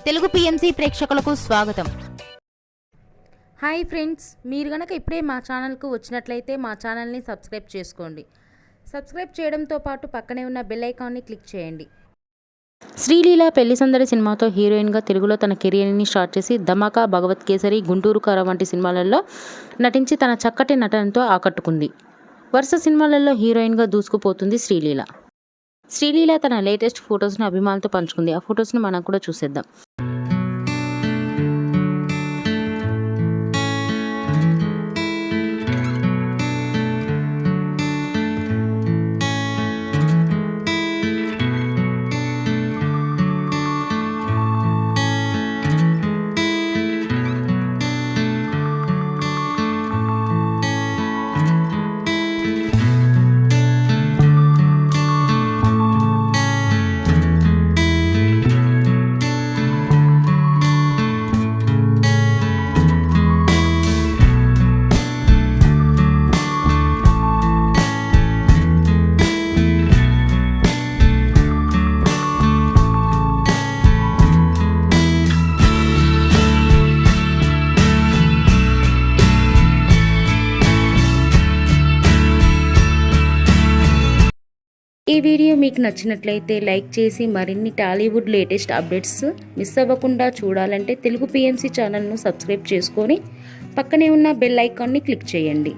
Telugu PMC ప్రేక్షకులకు స్వాగతం. Hi friends, మీరు గనక ఇప్పుడే మా ఛానల్కు వచ్చినట్లయితే మా ఛానల్ని సబ్స్క్రైబ్ చేసుకోండి. సబ్స్క్రైబ్ చేయడంతో పాటు పక్కనే ఉన్న బెల్ ఐకాన్ని క్లిక్ చేయండి. శ్రీలీల పెళ్లి సందడి సినిమాతో హీరోయిన్గా తెలుగులో తన కెరీర్ని స్టార్ట్ చేసి ధమాకా, భగవత్ కేసరి, గుంటూరు కార వంటి సినిమాలలో నటించి తన చక్కటి నటనతో ఆకట్టుకుంది. వరుస సినిమాలలో హీరోయిన్గా దూసుకుపోతుంది శ్రీలీల. శ్రీలీల తన లేటెస్ట్ ఫొటోస్ను అభిమానులతో పంచుకుంది. ఆ ఫొటోస్ను మనం కూడా చూసేద్దాం. ఈ వీడియో మీకు నచ్చినట్లయితే లైక్ చేసి మరిన్ని టాలీవుడ్ లేటెస్ట్ అప్డేట్స్ మిస్ అవ్వకుండా చూడాలంటే తెలుగు పిఎంసి ఛానల్ను సబ్స్క్రైబ్ చేసుకొని పక్కనే ఉన్న బెల్ ఐకాన్ని క్లిక్ చేయండి.